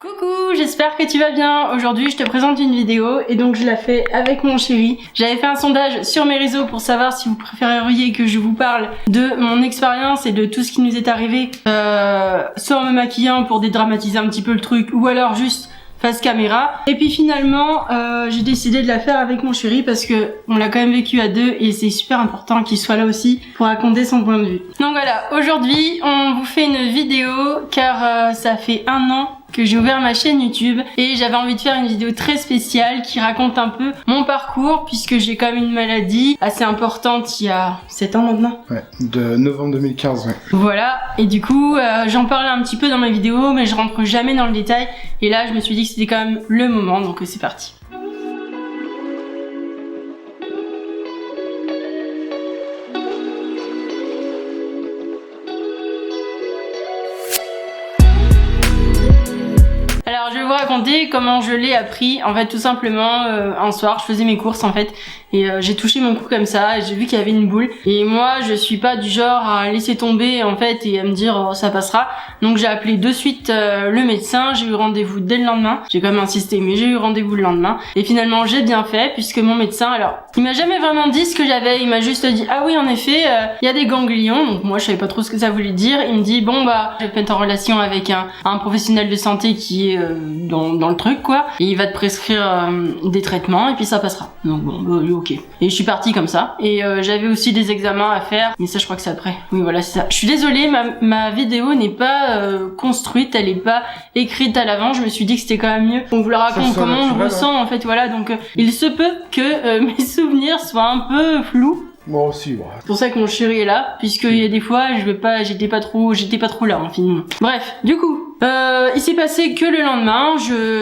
Coucou, j'espère que tu vas bien. Aujourd'hui je te présente une vidéo et donc je la fais avec mon chéri. J'avais fait un sondage sur mes réseaux pour savoir si vous préféreriez que je vous parle de mon expérience et de tout ce qui nous est arrivé soit en me maquillant pour dédramatiser un petit peu le truc ou alors juste face caméra. Et puis finalement j'ai décidé de la faire avec mon chéri parce que on l'a quand même vécu à deux et c'est super important qu'il soit là aussi pour raconter son point de vue. Donc voilà, aujourd'hui on vous fait une vidéo car ça fait 1 an que j'ai ouvert ma chaîne YouTube et j'avais envie de faire une vidéo très spéciale qui raconte un peu mon parcours puisque j'ai quand même une maladie assez importante il y a 7 ans maintenant. Ouais, de novembre 2015, ouais. Voilà, et du coup j'en parlais un petit peu dans mes vidéos mais je rentre jamais dans le détail et là je me suis dit que c'était quand même le moment donc c'est parti. Alors je vais vous raconter comment je l'ai appris. En fait tout simplement un soir je faisais mes courses en fait et j'ai touché mon cou comme ça et j'ai vu qu'il y avait une boule et moi je suis pas du genre à laisser tomber en fait et à me dire oh, ça passera. Donc j'ai appelé de suite le médecin, j'ai eu rendez-vous dès le lendemain. J'ai quand même insisté mais j'ai eu rendez-vous le lendemain et finalement j'ai bien fait puisque mon médecin, alors il m'a jamais vraiment dit ce que j'avais, il m'a juste dit ah oui en effet il y a des ganglions. Donc moi je savais pas trop ce que ça voulait dire. Il me dit bon bah je vais te mettre en relation avec un professionnel de santé qui est dans le truc quoi et il va te prescrire des traitements et puis ça passera. Donc bon bah, ok. Et je suis partie comme ça et j'avais aussi des examens à faire mais ça je crois que c'est après. Oui voilà c'est ça. Je suis désolée ma vidéo n'est pas construite, elle est pas écrite à l'avant. Je me suis dit que c'était quand même mieux on vous la raconte comment on le ressent en fait voilà donc il se peut que mes souvenirs soient un peu flous. Moi aussi, ouais. C'est pour ça que mon chéri est là, puisqu'il y a des fois, j'étais pas trop là, hein, finalement. Bref, du coup, il s'est passé que le lendemain,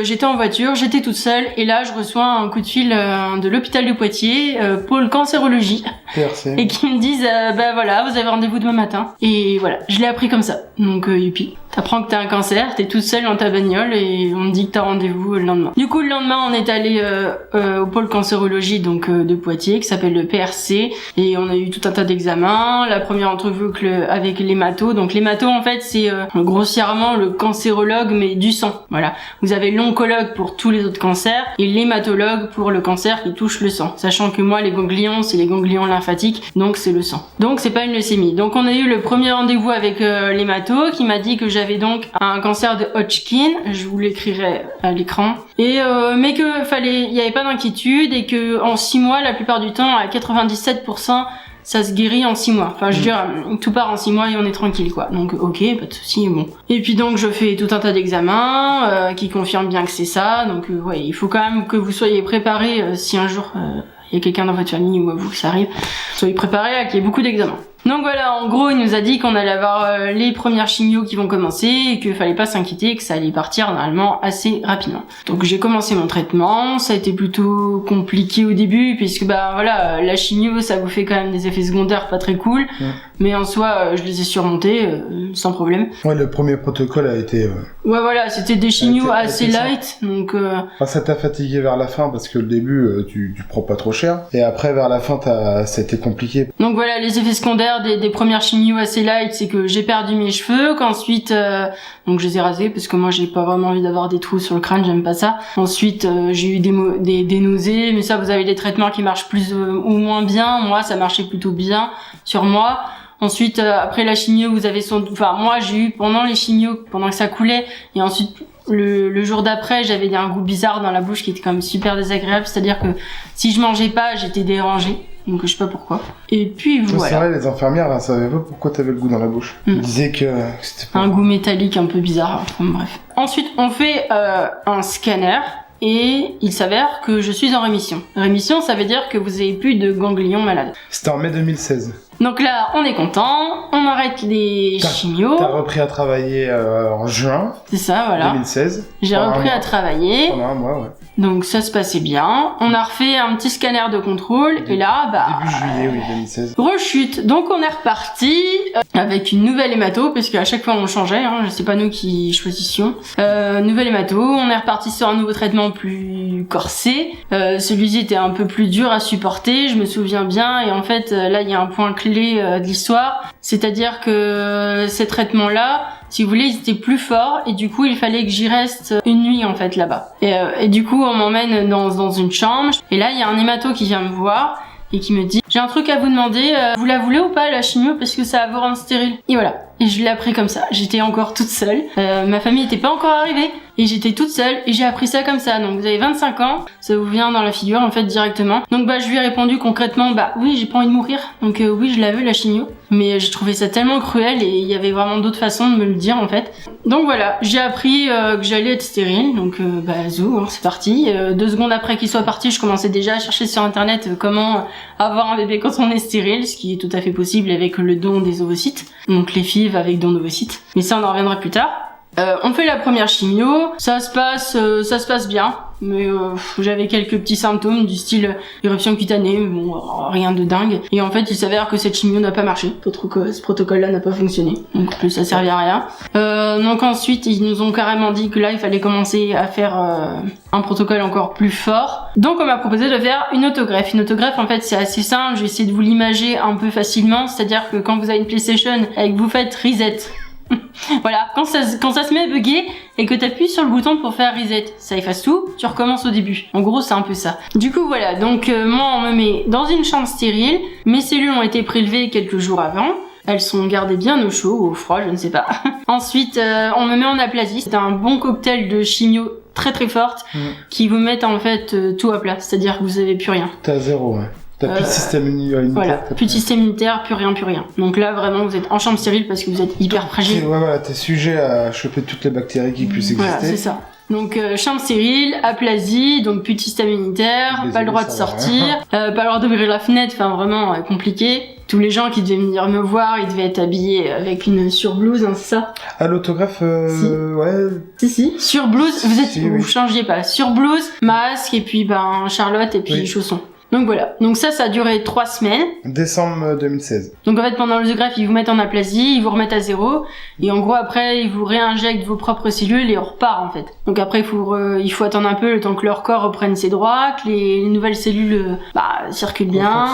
j'étais en voiture, j'étais toute seule, et là, je reçois un coup de fil de l'hôpital de Poitiers, pôle cancérologie, PRC. et qui me disent, bah voilà, vous avez rendez-vous demain matin. Et voilà, je l'ai appris comme ça. Donc, youpi. T'apprends que t'as un cancer, t'es toute seule dans ta bagnole, et on te dit que t'as rendez-vous le lendemain. Du coup, le lendemain, on est allé au pôle cancérologie, donc de Poitiers, qui s'appelle le PRC, et on a eu tout un tas d'examens. La première entrevue avec l'hémato. Donc l'hémato en fait c'est grossièrement le cancérologue mais du sang. Voilà. Vous avez l'oncologue pour tous les autres cancers et l'hématologue pour le cancer qui touche le sang. Sachant que moi les ganglions c'est les ganglions lymphatiques donc c'est le sang. Donc c'est pas une leucémie. Donc on a eu le premier rendez-vous avec l'hémato qui m'a dit que j'avais donc un cancer de Hodgkin. Je vous l'écrirai à l'écran. Et mais que il y avait pas d'inquiétude et que en 6 mois la plupart du temps à 97% ça se guérit en 6 mois. Enfin, je veux dire, tout part en 6 mois et on est tranquille, quoi. Donc, ok, pas de souci, bon. Et puis donc, je fais tout un tas d'examens qui confirment bien que c'est ça. Donc, ouais, il faut quand même que vous soyez préparés si un jour il y a quelqu'un dans votre famille ou à vous que ça arrive. Soyez préparés à qu'il y ait beaucoup d'examens. Donc voilà, en gros, il nous a dit qu'on allait avoir les premières chimios qui vont commencer et qu'il fallait pas s'inquiéter, que ça allait partir normalement assez rapidement. Donc j'ai commencé mon traitement, ça a été plutôt compliqué au début puisque bah voilà, la chimio ça vous fait quand même des effets secondaires pas très cool, mais en soi je les ai surmontés sans problème. Ouais, le premier protocole a été... Ouais voilà, c'était des chimios assez light, donc... Ça t'a fatigué vers la fin parce que le début tu prends pas trop cher et après vers la fin ça a été compliqué. Donc voilà, les effets secondaires des premières chimios assez light, c'est que j'ai perdu mes cheveux, qu'ensuite donc je les ai rasés parce que moi j'ai pas vraiment envie d'avoir des trous sur le crâne, j'aime pas ça. Ensuite j'ai eu des nausées, mais ça vous avez des traitements qui marchent plus ou moins bien. Moi ça marchait plutôt bien sur moi. Ensuite après la chimio vous avez moi j'ai eu pendant les chimios pendant que ça coulait et ensuite le jour d'après j'avais un goût bizarre dans la bouche qui était quand même super désagréable, c'est-à-dire que si je mangeais pas j'étais dérangée. Donc je sais pas pourquoi. Et puis voilà. C'est vrai, les infirmières elles savaient pas pourquoi t'avais le goût dans la bouche. Ils disaient que c'était pas... Un goût métallique un peu bizarre. Enfin, bref. Ensuite on fait un scanner. Et il s'avère que je suis en rémission. Rémission, ça veut dire que vous avez plus de ganglions malades. C'était en mai 2016. Donc là, on est content, on arrête les chimios. T'as repris à travailler en juin. C'est ça, voilà. 2016. J'ai repris à travailler. Pendant 1 mois, ouais. Donc ça se passait bien. On a refait un petit scanner de contrôle et là, début juillet, oui, 2016. Rechute. Donc on est reparti avec une nouvelle hémato, parce qu'à chaque fois on changeait, hein, c'est pas nous qui choisissions. Nouvelle hémato, on est reparti sur un nouveau traitement plus corsé. Celui-ci était un peu plus dur à supporter, je me souviens bien. Et en fait, là il y a un point clé de l'histoire, c'est-à-dire que ces traitements-là, si vous voulez, ils étaient plus forts et du coup, il fallait que j'y reste une nuit en fait là-bas. Et du coup, on m'emmène dans une chambre et là, il y a un hémato qui vient me voir et qui me dit j'ai un truc à vous demander, vous la voulez ou pas la chimio parce que ça va vous rendre stérile. Et voilà. Et je l'ai appris comme ça. J'étais encore toute seule. Ma famille était pas encore arrivée. Et j'étais toute seule. Et j'ai appris ça comme ça. Donc vous avez 25 ans. Ça vous vient dans la figure en fait directement. Donc je lui ai répondu concrètement oui j'ai pas envie de mourir. Donc oui je la veux la chimio. Mais j'ai trouvé ça tellement cruel et il y avait vraiment d'autres façons de me le dire en fait. Donc voilà, j'ai appris que j'allais être stérile. Donc zou, c'est parti. 2 secondes après qu'il soit parti, je commençais déjà à chercher sur internet comment avoir un bébé quand on est stérile, ce qui est tout à fait possible avec le don des ovocytes. Donc les FIV avec don d'ovocytes. Mais ça on en reviendra plus tard. On fait la première chimio, ça se passe bien, mais j'avais quelques petits symptômes du style éruption cutanée, mais bon, rien de dingue. Et en fait, il s'avère que cette chimio n'a pas marché, ce protocole-là n'a pas fonctionné, donc ça servait à rien. Donc ensuite, ils nous ont carrément dit que là, il fallait commencer à faire un protocole encore plus fort. Donc on m'a proposé de faire une autogreffe. Une autogreffe, en fait, c'est assez simple, je vais essayer de vous l'imager un peu facilement, c'est-à-dire que quand vous avez une PlayStation et que vous faites reset, voilà, quand ça se met à bugger et que t'appuies sur le bouton pour faire reset, ça efface tout, tu recommences au début. En gros, c'est un peu ça. Du coup, voilà, donc moi on me met dans une chambre stérile, mes cellules ont été prélevées quelques jours avant. Elles sont gardées bien au chaud ou au froid, je ne sais pas. Ensuite, on me met en aplasie. C'est un bon cocktail de chimio très très forte qui vous mettent en fait tout à plat, c'est-à-dire que vous avez plus rien. T'as zéro, ouais. T'as plus de système immunitaire. Voilà, plus de système immunitaire, plus rien. Donc là, vraiment, vous êtes en chambre stérile parce que vous êtes hyper fragile. Ouais, voilà, t'es sujet à choper toutes les bactéries qui puissent exister. Voilà, c'est ça. Donc chambre stérile, aplasie, donc plus de système immunitaire, pas le droit de sortir, pas le droit d'ouvrir la fenêtre, enfin vraiment compliqué. Tous les gens qui devaient venir me voir, ils devaient être habillés avec une surblouse, hein, c'est ça? Ah, l'autographe, ouais. Si. Surblouse, vous changiez pas. Surblouse, masque, et puis Charlotte, et puis chaussons. Donc voilà, donc ça a duré 3 semaines. Décembre 2016. Donc en fait pendant l'autogreffe ils vous mettent en aplasie, ils vous remettent à zéro et en gros après ils vous réinjectent vos propres cellules et on repart en fait. Donc après il faut attendre un peu le temps que leur corps reprenne ses droits, que les nouvelles cellules circulent bien,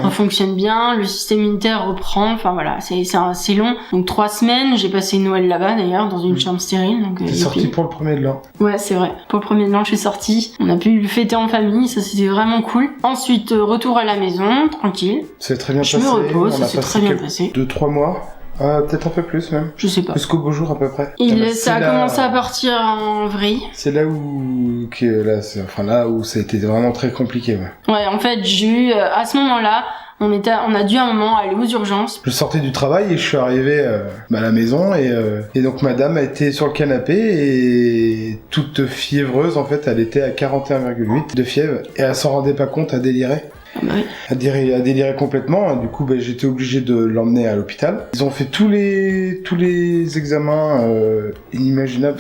fonctionnent bien, le système immunitaire reprend, enfin voilà, c'est long. Donc 3 semaines, j'ai passé Noël là-bas d'ailleurs dans une chambre stérile. Donc t'es sorti pour le premier de l'an. Ouais c'est vrai, pour le premier de l'an je suis sortie. On a pu le fêter en famille, ça c'était vraiment cool. Ensuite, retour à la maison, tranquille. C'est très bien passé. Je me repose, c'est très bien passé. 2-3 mois. Peut-être un peu plus même. Je sais pas. Jusqu'au beau jour à peu près. Ça a commencé à partir en vrille. C'est là où ça a été vraiment très compliqué. Ouais, en fait, j'ai eu à ce moment-là, on a dû à un moment aller aux urgences. Je sortais du travail et je suis arrivé à la maison et donc madame a été sur le canapé et toute fiévreuse en fait, elle était à 41,8 de fièvre et elle s'en rendait pas compte, elle délirait. À délirer complètement. Du coup, j'étais obligé de l'emmener à l'hôpital. Ils ont fait tous les examens inimaginables,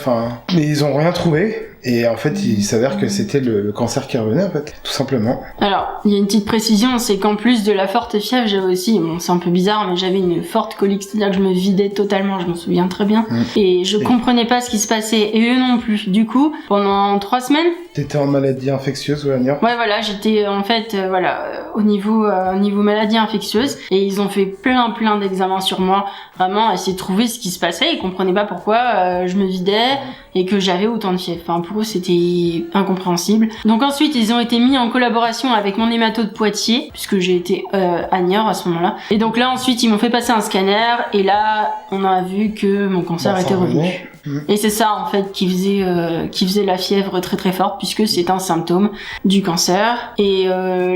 mais ils ont rien trouvé. Et en fait, il s'avère que c'était le cancer qui revenait, en fait, tout simplement. Alors, il y a une petite précision, c'est qu'en plus de la forte fièvre, j'avais aussi, c'est un peu bizarre, mais j'avais une forte colique, c'est-à-dire que je me vidais totalement, je m'en souviens très bien. Et je comprenais pas ce qui se passait, et eux non plus. Du coup, pendant 3 semaines... T'étais en maladie infectieuse, ou Ania? Ouais, voilà, j'étais en fait, au niveau maladie infectieuse, et ils ont fait plein d'examens sur moi, vraiment, à essayer de trouver ce qui se passait, ils comprenaient pas pourquoi je me vidais, et que j'avais autant de fièvre. Pour eux, c'était incompréhensible. Donc ensuite, ils ont été mis en collaboration avec mon hémato de Poitiers, puisque j'ai été à Niort à ce moment-là. Et donc là, ensuite, ils m'ont fait passer un scanner, et là, on a vu que mon cancer était revenu. Et c'est ça, en fait, qui faisait la fièvre très très forte, puisque c'est un symptôme du cancer. Et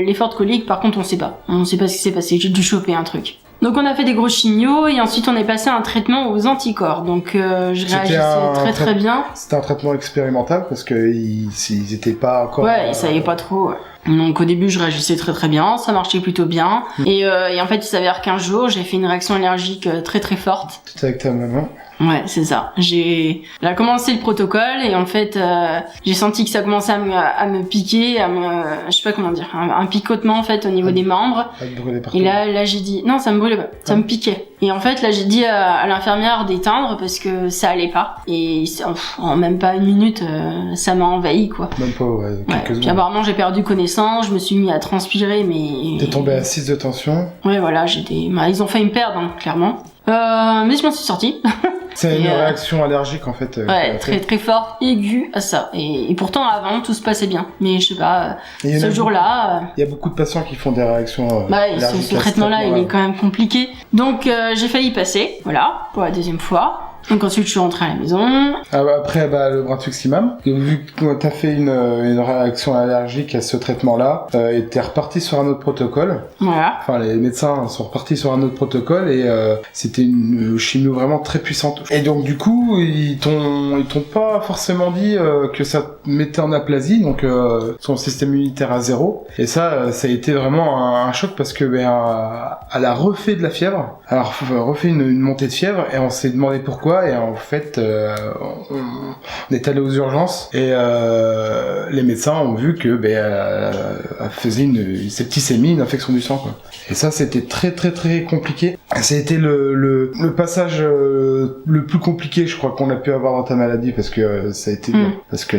les fortes coliques, par contre, on sait pas. On sait pas ce qui s'est passé. J'ai dû choper un truc. Donc on a fait des gros chimios et ensuite on est passé à un traitement aux anticorps. Donc je réagissais très bien. C'était un traitement expérimental parce que ils étaient pas encore... Ouais, ils savaient pas trop. Ouais. Donc au début je réagissais très bien, ça marchait plutôt bien. Et en fait il s'avère qu'un jour j'ai fait une réaction allergique très très forte. Tout avec ta maman. Ouais, c'est ça. Elle a commencé le protocole et en fait, j'ai senti que ça commençait à me piquer, je sais pas comment dire, un picotement en fait au niveau des membres. Et là j'ai dit, non, ça me brûlait pas, ça me piquait. Et en fait, là j'ai dit à l'infirmière d'éteindre parce que ça allait pas. Et en même pas 1 minute, ça m'a envahi quoi. Même pas, quelques secondes. Puis apparemment j'ai perdu connaissance, je me suis mis à transpirer, mais... T'es tombé à 6 de tension. Ouais, voilà, ils ont failli me perdre, hein, clairement. Mais je m'en suis sortie. C'est une Et, réaction allergique en fait. Ouais, très très forte, aiguë à ça. Et pourtant avant tout se passait bien. Mais je sais pas, ce jour-là. Il y a beaucoup de patients qui font des réactions. Ce traitement-là, il est quand même compliqué. Donc j'ai failli passer, voilà, pour la deuxième fois. Donc ensuite je suis rentrée à la maison. Après le Brintuximab, vu que t'as fait une réaction allergique à ce traitement-là, et t'es reparti sur un autre protocole. Voilà. Enfin les médecins sont repartis sur un autre protocole et c'était une chimio vraiment très puissante. Et donc du coup ils t'ont pas forcément dit que ça te mettait en aplasie, donc son système immunitaire à 0. Et ça a été vraiment un choc parce que elle a refait de la fièvre, elle a refait une montée de fièvre et on s'est demandé pourquoi. Et en fait, on est allé aux urgences et les médecins ont vu que elle faisait une septicémie, une infection du sang, quoi. Et ça, c'était très très très compliqué. C'était le passage le plus compliqué, je crois, qu'on a pu avoir dans ta maladie parce que ça a été dur. Parce que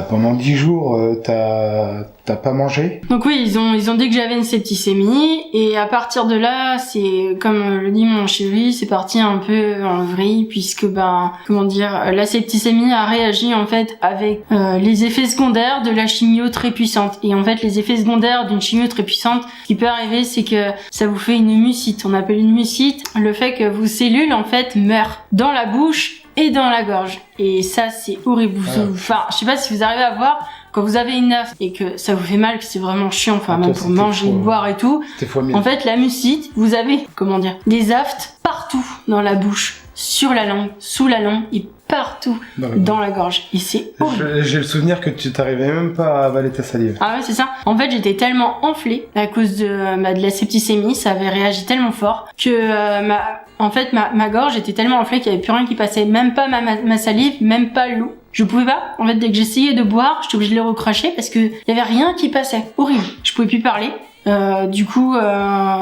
pendant 10 jours, t'as pas mangé. Donc oui, ils ont dit que j'avais une septicémie et à partir de là, c'est comme le dit mon chéri, c'est parti un peu en vrille puisque la septicémie a réagi en fait avec les effets secondaires de la chimio très puissante. Et en fait, les effets secondaires d'une chimio très puissante, ce qui peut arriver, c'est que ça vous fait une mucite. On appelle une mucite le fait que vos cellules en fait meurent dans la bouche et dans la gorge. Et ça, c'est horrible. Enfin, je sais pas si vous arrivez à voir. Quand vous avez une afte et que ça vous fait mal, que c'est vraiment chiant, enfin même pour manger, boire et tout, en fait la mucite, vous avez, des aftes partout dans la bouche, sur la langue, sous la langue et partout dans la gorge. Et c'est horrible. J'ai le souvenir que tu t'arrivais même pas à avaler ta salive. Ah ouais, c'est ça. En fait, j'étais tellement enflée à cause de la septicémie, ça avait réagi tellement fort que ma gorge était tellement enflée qu'il y avait plus rien qui passait, même pas ma salive, même pas l'eau. Je pouvais pas. En fait, dès que j'essayais de boire, j'étais obligée de le recracher parce que y avait rien qui passait. Horrible. Je pouvais plus parler. Du coup,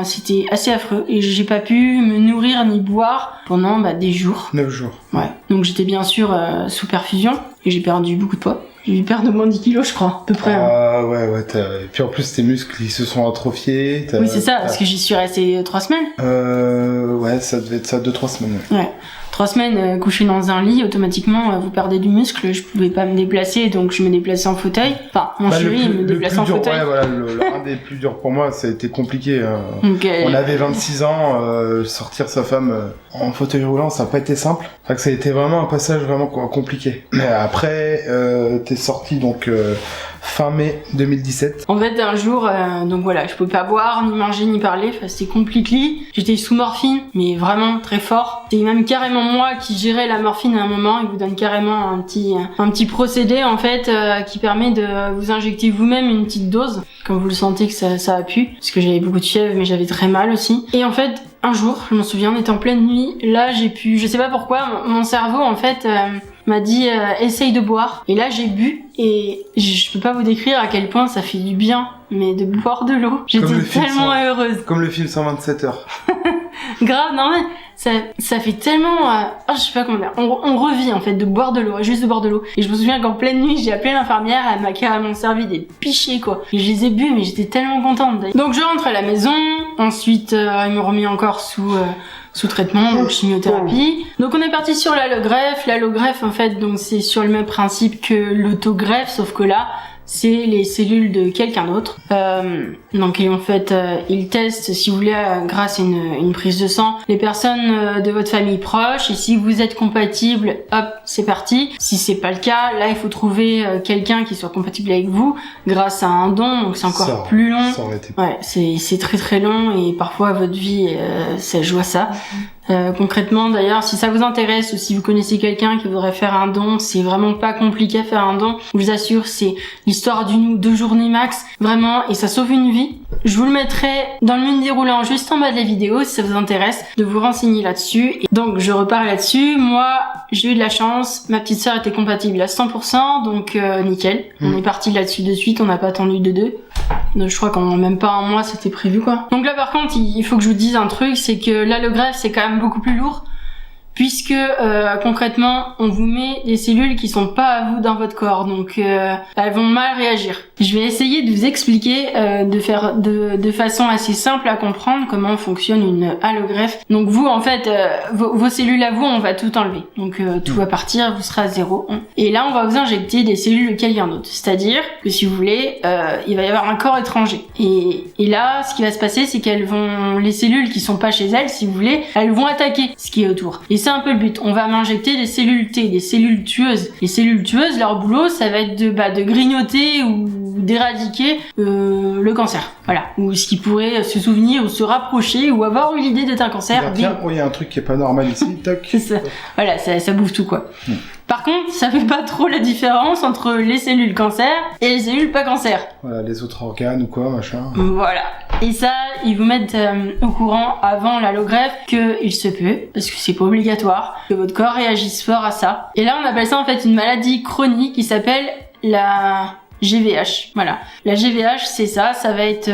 c'était assez affreux et j'ai pas pu me nourrir ni boire pendant des jours. 9 jours. Ouais. Donc j'étais bien sûr sous perfusion et j'ai perdu beaucoup de poids. J'ai dû perdre moins de 10 kilos, je crois, à peu près. Ouais. Et puis en plus, tes muscles, ils se sont atrophiés. Oui, c'est ça, parce que j'y suis restée 3 semaines. Ouais, ça devait être ça, 2-3 semaines. Ouais. 3 semaines couché dans un lit, automatiquement vous perdez du muscle, je pouvais pas me déplacer donc je me déplaçais en fauteuil. Enfin, mon chéri me déplaçait en fauteuil. Ouais, voilà, un des plus durs pour moi, ça a été compliqué. On avait 26 ans, sortir sa femme en fauteuil roulant, ça a pas été simple. Enfin, que ça a été vraiment un passage vraiment compliqué. Mais après, t'es sorti donc fin mai 2017. En fait, un jour, donc voilà, je pouvais pas boire, ni manger, ni parler, enfin, c'était compliqué. J'étais sous morphine, mais vraiment très fort. C'est même carrément moi qui gérais la morphine à un moment. Il vous donne carrément un petit procédé, en fait, qui permet de vous injecter vous-même une petite dose, quand vous le sentez que ça a pu. Parce que j'avais beaucoup de fièvre, mais j'avais très mal aussi. Et en fait, un jour, je m'en souviens, on était en pleine nuit, là, je sais pas pourquoi, mon cerveau, en fait, m'a dit essaye de boire. Et là, j'ai bu et je peux pas vous décrire à quel point ça fait du bien, mais de boire de l'eau. J'étais tellement heureuse. Comme le film 127 heures. Grave, non mais ça fait tellement je sais pas comment dire, on revit en fait de boire de l'eau, juste de boire de l'eau. Et je me souviens qu'en pleine nuit, j'ai appelé l'infirmière, elle m'a carrément servi des pichets quoi. Et je les ai bu, mais j'étais tellement contente. Donc je rentre à la maison, ensuite ils m'ont remis encore sous traitement, donc chimiothérapie. Donc on est parti sur l'allogreffe. L'allogreffe en fait, donc c'est sur le même principe que l'autogreffe, sauf que là, c'est les cellules de quelqu'un d'autre. Donc en fait, ils testent, si vous voulez, grâce à une prise de sang, les personnes de votre famille proche. Et si vous êtes compatible, hop, c'est parti. Si c'est pas le cas, là, il faut trouver quelqu'un qui soit compatible avec vous, grâce à un don. Donc c'est encore plus long. Ouais, c'est très très long et parfois votre vie, ça joue à ça. Concrètement d'ailleurs, si ça vous intéresse ou si vous connaissez quelqu'un qui voudrait faire un don, c'est vraiment pas compliqué à faire un don. Je vous assure, c'est l'histoire d'une ou 2 journées max, vraiment, et ça sauve une vie. Je vous le mettrai dans le menu déroulant juste en bas de la vidéo si ça vous intéresse de vous renseigner là-dessus. Et donc je repars là-dessus. Moi, j'ai eu de la chance, ma petite sœur était compatible à 100%, donc nickel. On est parti là-dessus de suite, on n'a pas attendu de 2. Donc, je crois qu'en même pas un mois c'était prévu quoi. Donc là par contre il faut que je vous dise un truc, c'est que l'allogreffe c'est quand même beaucoup plus lourd puisque concrètement, on vous met des cellules qui sont pas à vous dans votre corps, donc elles vont mal réagir. Je vais essayer de vous expliquer de façon assez simple à comprendre comment fonctionne une allogreffe. Donc vous, en fait, vos cellules à vous, on va tout enlever. Donc tout va partir, vous serez à 0. Et là, on va vous injecter des cellules de quelqu'un d'autre. C'est-à-dire que si vous voulez, il va y avoir un corps étranger. Et là, ce qui va se passer, c'est les cellules qui sont pas chez elles, si vous voulez, elles vont attaquer ce qui est autour. Et c'est un peu le but. On va m'injecter des cellules T, des cellules tueuses. Les cellules tueuses, leur boulot, ça va être de grignoter ou d'éradiquer le cancer. Voilà. Ou ce qui pourrait se souvenir ou se rapprocher ou avoir eu l'idée d'être un cancer. Tiens, il y a un truc qui est pas normal ici, toc. Voilà, ça bouffe tout, quoi. Par contre, ça fait pas trop la différence entre les cellules cancer et les cellules pas cancer. Voilà, les autres organes ou quoi, machin. Voilà. Et ça, ils vous mettent au courant avant l'allogreffe qu'il se peut, parce que c'est pas obligatoire, que votre corps réagisse fort à ça. Et là, on appelle ça en fait une maladie chronique qui s'appelle la GVH. Voilà. La GVH, c'est ça va être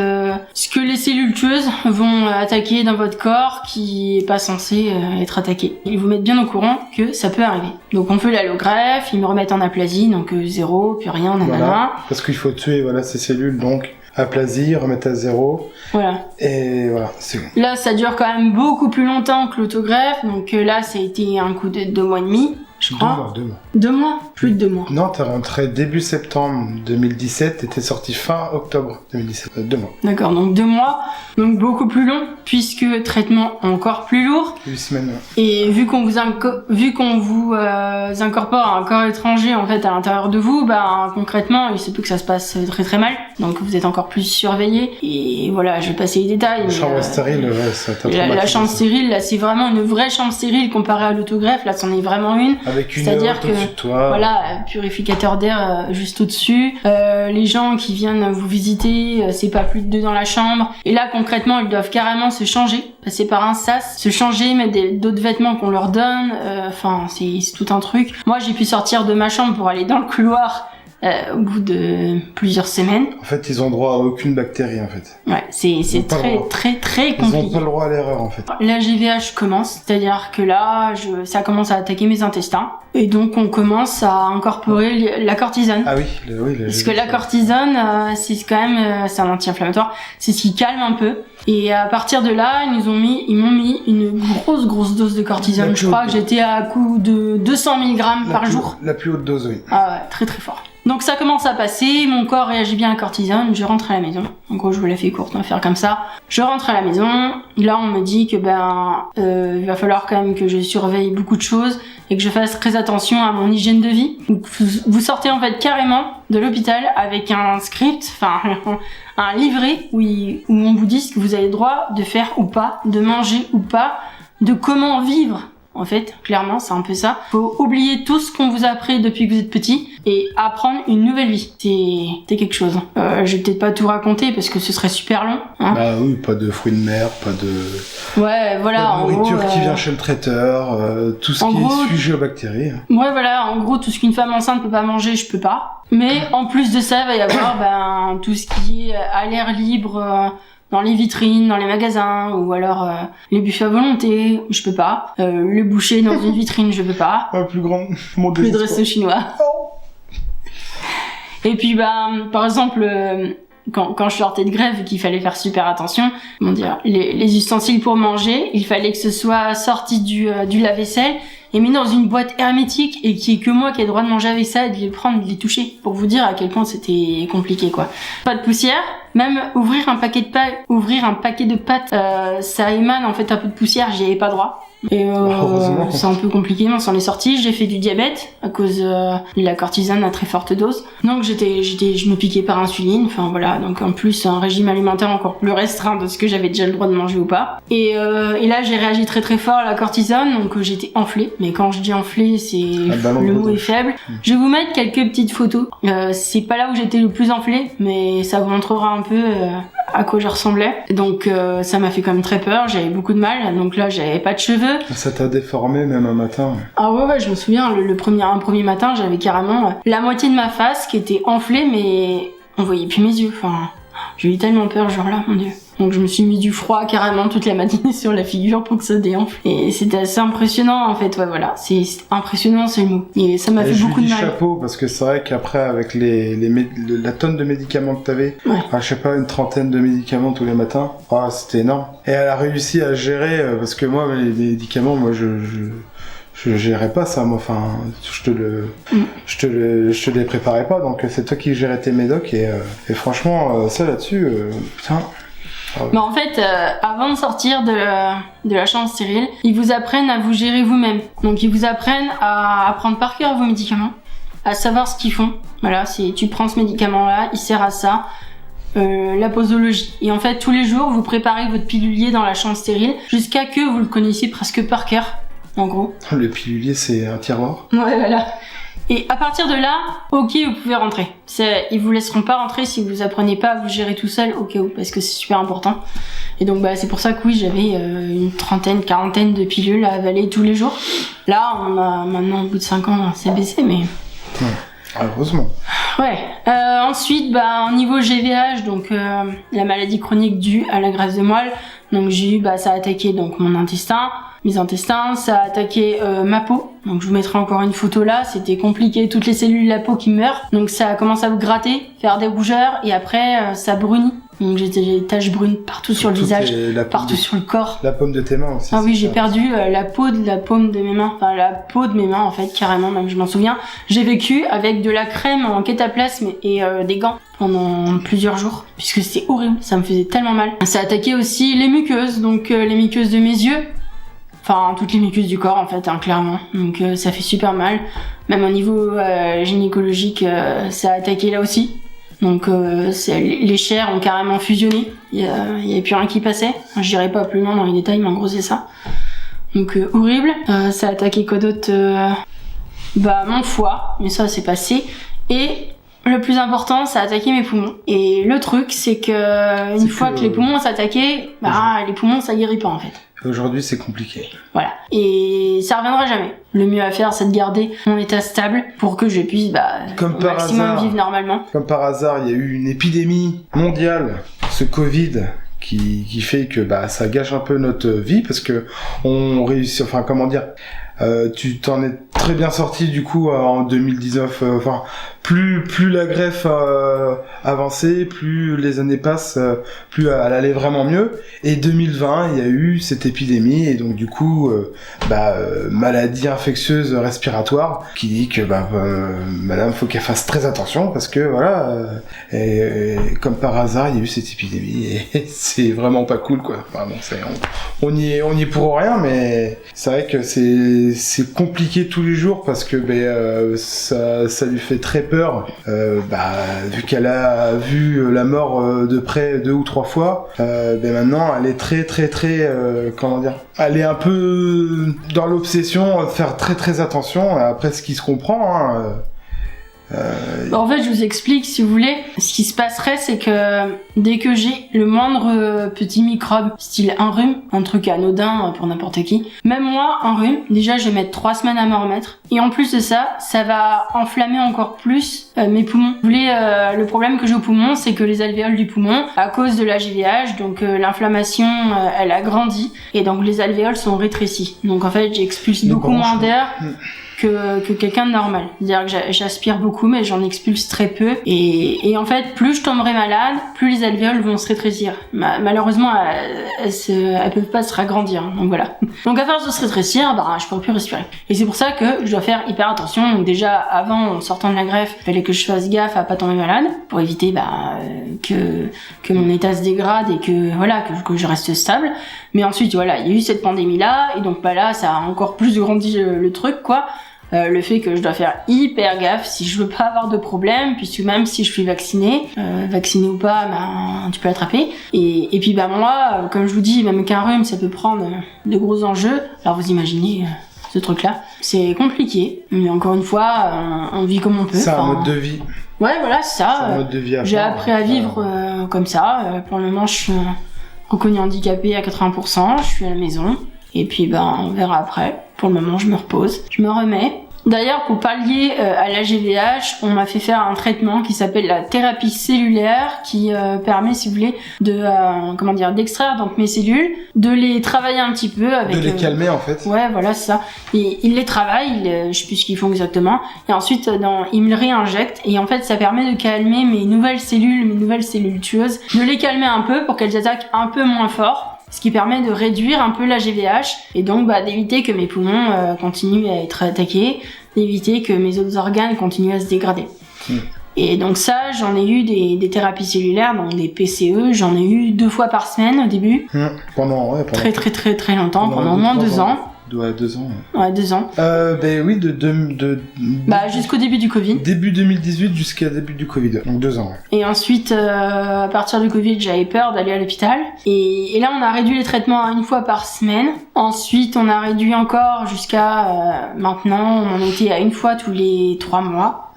ce que les cellules tueuses vont attaquer dans votre corps qui est pas censé être attaqué. Ils vous mettent bien au courant que ça peut arriver. Donc on fait l'allogreffe, ils me remettent en aplasie, donc 0, puis rien, nanana. Voilà. Parce qu'il faut tuer ces cellules, donc aplasie, remettre à 0. Voilà. Et voilà, c'est bon. Là, ça dure quand même beaucoup plus longtemps que l'autogreffe, donc là, ça a été un coup de 2 mois et demi. Je crois. 2 mois. 2 mois? Plus de 2 mois. Non, t'es rentré début septembre 2017 et t'es sorti fin octobre 2017. 2 mois. D'accord, donc 2 mois, donc beaucoup plus long, puisque traitement encore plus lourd. 8 semaines. Et vu qu'on vous incorpore un corps étranger en fait à l'intérieur de vous, concrètement, il se peut que ça se passe très très mal. Donc vous êtes encore plus surveillé. Et voilà, je vais passer les détails. La chambre stérile, ouais, ça t'a la chambre stérile, là, c'est vraiment une vraie chambre stérile comparée à l'autogreffe. Là, c'en est vraiment une. Avec une C'est-à-dire que au-dessus de toi. voilà, purificateur d'air juste au-dessus. Les gens qui viennent vous visiter, c'est pas plus de 2 dans la chambre. Et là, concrètement, ils doivent carrément se changer, passer par un sas, se changer, mettre d'autres vêtements qu'on leur donne. Enfin, c'est tout un truc. Moi, j'ai pu sortir de ma chambre pour aller dans le couloir. Au bout de plusieurs semaines. En fait, ils ont droit à aucune bactérie, en fait. Ouais, c'est très compliqué. Ils ont pas le droit à l'erreur, en fait. La GVH commence, c'est-à-dire que là, ça commence à attaquer mes intestins. Et donc, on commence à incorporer la cortisone. Ah oui, la parce que la cortisone, c'est quand même, c'est un anti-inflammatoire. C'est ce qui calme un peu. Et à partir de là, ils m'ont mis une grosse dose de cortisone. Je crois que j'étais à coup de 200 mg par jour. La plus haute dose, oui. Ah ouais, très très fort. Donc ça commence à passer, mon corps réagit bien à la cortisone, je rentre à la maison. En gros, je vous la fais courte, on va faire comme ça. Je rentre à la maison, là on me dit que il va falloir quand même que je surveille beaucoup de choses et que je fasse très attention à mon hygiène de vie. Donc vous sortez en fait carrément de l'hôpital avec un script, enfin un livret où on vous dit ce que vous avez le droit de faire ou pas, de manger ou pas, de comment vivre. En fait, clairement, c'est un peu ça. Faut oublier tout ce qu'on vous a appris depuis que vous êtes petit et apprendre une nouvelle vie. C'est quelque chose. Je vais peut-être pas tout raconter parce que ce serait super long. Hein. Bah oui, pas de fruits de mer, pas de... Ouais, voilà. Pas de nourriture qui vient chez le traiteur, tout ce qui est sujet aux bactéries. Ouais, voilà. En gros, tout ce qu'une femme enceinte peut pas manger, je peux pas. Mais en plus de ça, il va y avoir tout ce qui est à l'air libre... dans les vitrines, dans les magasins, ou alors les buffets à volonté, je peux pas. Le boucher dans une vitrine, je peux pas. Plus grand, mon plus de resto chinois. Et puis par exemple, quand je sortais de grève, qu'il fallait faire super attention, comment dire, les ustensiles pour manger, il fallait que ce soit sorti du lave-vaisselle et mis dans une boîte hermétique et qu'il y ait que moi qui ai le droit de manger avec ça et de les prendre, de les toucher, pour vous dire à quel point c'était compliqué, quoi. Pas de poussière, même ouvrir un paquet de pâtes, ça émane en fait un peu de poussière, j'y avais pas droit. Et c'est un peu compliqué, mais on s'en est sorti. J'ai fait du diabète à cause de la cortisone à très forte dose. Donc je me piquais par insuline. Enfin voilà, donc en plus un régime alimentaire encore plus restreint de ce que j'avais déjà le droit de manger ou pas. Et là j'ai réagi très très fort à la cortisone, donc j'étais enflée. Mais quand je dis enflée, c'est le mot est faible. Je vais vous mettre quelques petites photos. C'est pas là où j'étais le plus enflée, mais ça vous montrera un peu à quoi je ressemblais. Donc ça m'a fait quand même très peur, j'avais beaucoup de mal. Donc là j'avais pas de cheveux. Ça t'a déformé même un matin. Ah ouais, je me souviens, un premier matin, j'avais carrément la moitié de ma face qui était enflée, mais on voyait plus mes yeux. Enfin, J'ai eu tellement peur ce jour-là, mon Dieu. Donc je me suis mis du froid carrément toute la matinée sur la figure pour que ça déenfle. Et c'était assez impressionnant en fait, ouais voilà. C'est impressionnant, c'est le mot. Et ça m'a fait beaucoup de mal. Chapeau, parce que c'est vrai qu'après avec la tonne de médicaments que t'avais, je sais pas, une trentaine de médicaments tous les matins, c'était énorme. Et elle a réussi à gérer, parce que moi les médicaments, moi je gérais pas ça, moi, enfin, je te les préparais pas, donc c'est toi qui gérais tes médocs, et franchement, ça là-dessus, putain. Mais en fait, avant de sortir de la chambre stérile, ils vous apprennent à vous gérer vous-même. Donc ils vous apprennent à prendre par cœur vos médicaments, à savoir ce qu'ils font. Voilà, tu prends ce médicament-là, il sert à ça. La posologie. Et en fait, tous les jours, vous préparez votre pilulier dans la chambre stérile jusqu'à que vous le connaissiez presque par cœur, en gros. Le pilulier, c'est un tiroir. Ouais, voilà. Et à partir de là, ok, vous pouvez rentrer. Ils vous laisseront pas rentrer si vous apprenez pas à vous gérer tout seul, au cas où, parce que c'est super important. Et donc, c'est pour ça que oui, j'avais une quarantaine de pilules à avaler tous les jours. Là, on a maintenant, au bout de 5 ans, c'est baissé, mais... Heureusement. Ouais. Ensuite, au niveau GVH, donc la maladie chronique due à la graisse de moelle, donc j'ai eu, ça a attaqué donc mes intestins, ça a attaqué ma peau. Donc je vous mettrai encore une photo là, c'était compliqué, toutes les cellules de la peau qui meurent. Donc ça a commencé à vous gratter, faire des rougeurs et après ça brunit. Donc j'ai des taches brunes partout sur le visage, partout sur le corps. La paume de tes mains aussi. Ah oui, j'ai perdu la peau de la paume de mes mains, enfin la peau de mes mains en fait, carrément, même je m'en souviens. J'ai vécu avec de la crème en kétaplasme et des gants pendant plusieurs jours, puisque c'était horrible, ça me faisait tellement mal. Ça a attaqué aussi les muqueuses, donc les muqueuses de mes yeux. Enfin, toutes les muqueuses du corps, en fait, clairement. Donc, ça fait super mal. Même au niveau gynécologique, ça a attaqué là aussi. Donc, les chairs ont carrément fusionné. Il y avait plus rien qui passait. Enfin, je dirais pas plus loin dans les détails, mais en gros, c'est ça. Donc, horrible. Ça a attaqué quoi d'autre mon foie. Mais ça, c'est passé. Et le plus important, ça a attaqué mes poumons. Et le truc, c'est que une fois que les poumons s'attaquaient, les poumons, ça guérit pas, en fait. Aujourd'hui, c'est compliqué. Voilà. Et ça reviendra jamais. Le mieux à faire, c'est de garder mon état stable pour que je puisse, au maximum vivre normalement. Comme par hasard, il y a eu une épidémie mondiale, ce Covid, qui fait que, ça gâche un peu notre vie parce que on réussit, enfin, comment dire, tu t'en es très bien sorti du coup en 2019, plus la greffe avançait, plus les années passent, plus elle allait vraiment mieux. Et 2020, il y a eu cette épidémie et donc du coup, maladie infectieuse respiratoire qui dit que madame, faut qu'elle fasse très attention parce que voilà, et comme par hasard, il y a eu cette épidémie et c'est vraiment pas cool quoi. Enfin, bon, on y est pour rien, mais c'est vrai que c'est compliqué tous les jours parce que ça lui fait très peur, vu qu'elle a vu la mort de près 2 ou 3 fois, maintenant elle est très comment dire, elle est un peu dans l'obsession, faire très très attention. Après, ce qui se comprend, En fait, je vous explique si vous voulez. Ce qui se passerait, c'est que dès que j'ai le moindre petit microbe, style un rhume, un truc anodin pour n'importe qui, même moi, un rhume, déjà je vais mettre 3 semaines à m'en remettre. Et en plus de ça, ça va enflammer encore plus mes poumons. Vous voulez, le problème que j'ai aux poumons, c'est que les alvéoles du poumon, à cause de la GVH, donc l'inflammation, elle a grandi, et donc les alvéoles sont rétrécies. Donc en fait, j'expulse beaucoup moins d'air que quelqu'un de normal. C'est-à-dire que j'aspire beaucoup, mais j'en expulse très peu. Et en fait, plus je tomberai malade, plus les alvéoles vont se rétrécir. Malheureusement, elles peuvent pas se ragrandir. Donc voilà. Donc à force de se rétrécir, je peux plus respirer. Et c'est pour ça que je dois faire hyper attention. Donc déjà, avant, en sortant de la greffe, il fallait que je fasse gaffe à pas tomber malade, pour éviter que mon état se dégrade et que je reste stable. Mais ensuite, voilà, il y a eu cette pandémie-là, et donc là, ça a encore plus grandi le truc, quoi. Le fait que je dois faire hyper gaffe si je veux pas avoir de problème, puisque même si je suis vaccinée ou pas, tu peux l'attraper. Et puis moi, comme je vous dis, même qu'un rhume, ça peut prendre de gros enjeux. Alors vous imaginez ce truc-là. C'est compliqué, mais encore une fois, on vit comme on peut. C'est un mode de vie. Ouais, voilà, c'est ça. C'est un mode de vie à j'ai appris à vivre comme ça. Pour le moment, je suis reconnue handicapée à 80%, je suis à la maison. Et puis on verra après. Pour le moment, je me repose, je me remets. D'ailleurs, pour pallier à la GVH, on m'a fait faire un traitement qui s'appelle la thérapie cellulaire, qui permet, si vous voulez, de d'extraire donc mes cellules, de les travailler un petit peu avec. De les calmer en fait. Ouais, voilà, c'est ça. Et ils les travaillent, je sais plus ce qu'ils font exactement. Et ensuite, ils me le réinjectent. Et en fait, ça permet de calmer mes nouvelles cellules tueuses, de les calmer un peu pour qu'elles attaquent un peu moins fort. Ce qui permet de réduire un peu la GVH et donc d'éviter que mes poumons continuent à être attaqués, d'éviter que mes autres organes continuent à se dégrader. Et donc ça, j'en ai eu des thérapies cellulaires, donc des PCE, j'en ai eu 2 fois par semaine au début. Pendant très longtemps, pendant au moins 2 ans. Ouais, 2 ans. Ouais, 2 ans. Oui, jusqu'au début du Covid. Début 2018 jusqu'à début du Covid. Donc 2 ans. Et ensuite, à partir du Covid, j'avais peur d'aller à l'hôpital. Et là, on a réduit les traitements à 1 fois par semaine. Ensuite, on a réduit encore jusqu'à maintenant, on en était à 1 fois tous les 3 mois.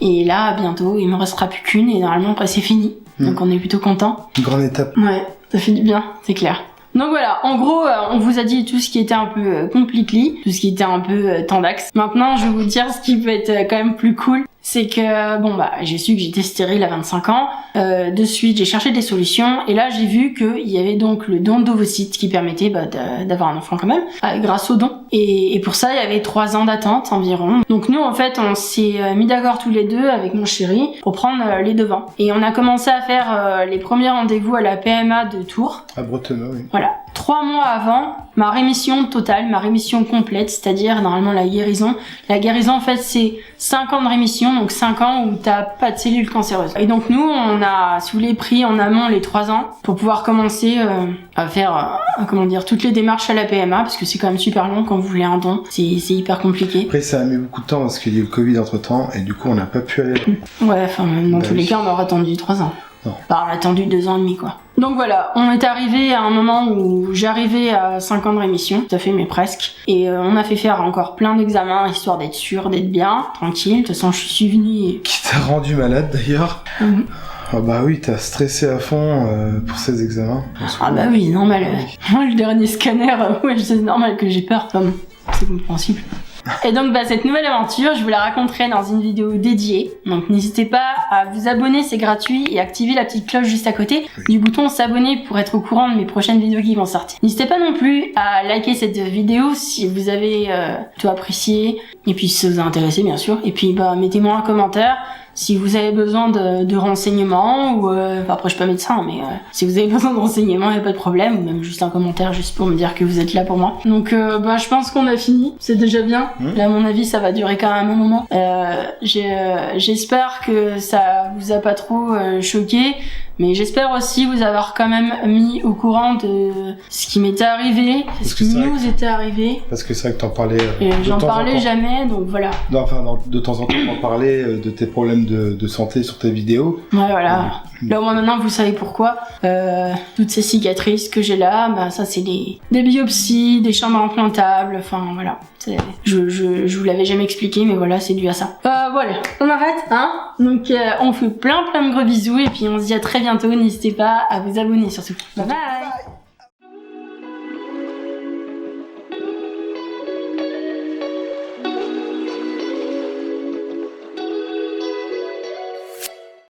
Et là, bientôt, il me restera plus qu'une et normalement, après, c'est fini. Donc on est plutôt content. Une grande étape. Ouais, ça fait du bien, c'est clair. Donc voilà, en gros, on vous a dit tout ce qui était un peu compliqué, tout ce qui était un peu tendax. Maintenant, je vais vous dire ce qui peut être quand même plus cool. C'est que, j'ai su que j'étais stérile à 25 ans. De suite, j'ai cherché des solutions. Et là, j'ai vu qu'il y avait donc le don d'ovocytes qui permettait d'avoir un enfant quand même, grâce au don. Et pour ça, il y avait 3 ans d'attente environ. Donc nous, en fait, on s'est mis d'accord tous les deux avec mon chéri pour prendre les devants. Et on a commencé à faire les premiers rendez-vous à la PMA de Tours. À Bretonneux, oui. Voilà. 3 mois avant, ma rémission totale, ma rémission complète, c'est-à-dire normalement la guérison. La guérison, en fait, c'est 5 ans de rémission, donc 5 ans où t'as pas de cellules cancéreuses. Et donc nous, on a, si vous voulez, pris en amont les 3 ans pour pouvoir commencer à faire, toutes les démarches à la PMA, parce que c'est quand même super long quand vous voulez un don. C'est hyper compliqué. Après, ça a mis beaucoup de temps parce qu'il y a eu le Covid entre-temps, et du coup, on n'a pas pu aller. Ouais, dans tous les cas, on aurait attendu 3 ans. Non. On a attendu 2 ans et demi, quoi. Donc voilà, on est arrivé à un moment où j'arrivais à 5 ans de rémission, tout à fait, mais presque. Et on a fait faire encore plein d'examens, histoire d'être sûr, d'être bien, tranquille. De toute façon, je suis venue... Qui t'a rendu malade, d'ailleurs. Ah bah oui, t'as stressé à fond pour ces examens. Ah bah oui, normal. Moi, le dernier scanner, c'est normal que j'ai peur. Enfin, c'est compréhensible. Et donc cette nouvelle aventure, je vous la raconterai dans une vidéo dédiée. Donc n'hésitez pas à vous abonner, c'est gratuit, et activer la petite cloche juste à côté du bouton s'abonner pour être au courant de mes prochaines vidéos qui vont sortir. N'hésitez pas non plus à liker cette vidéo si vous avez tout apprécié, et puis si ça vous a intéressé bien sûr. Et puis mettez-moi un commentaire si vous avez besoin de renseignements, ou après je suis pas médecin, mais si vous avez besoin de renseignements, y a pas de problème, ou même juste un commentaire juste pour me dire que vous êtes là pour moi. Donc je pense qu'on a fini, c'est déjà bien. Là à mon avis ça va durer quand même un moment. J'espère que ça vous a pas trop choqué, mais j'espère aussi vous avoir quand même mis au courant de ce qui m'était arrivé, ce qui nous était arrivé. Parce que c'est vrai que t'en parlais. Et j'en parlais jamais, donc voilà. De temps en temps, on parlait de tes problèmes de santé sur tes vidéos. Ouais, voilà. Là, au moins maintenant, vous savez pourquoi. Toutes ces cicatrices que j'ai là, ça, c'est des biopsies, des chambres implantables, enfin, voilà. Je vous l'avais jamais expliqué, mais voilà, c'est dû à ça. Voilà, on arrête, hein. Donc, on fait plein de gros bisous, et puis on se dit à très bientôt. N'hésitez pas à vous abonner, surtout. Bye bye.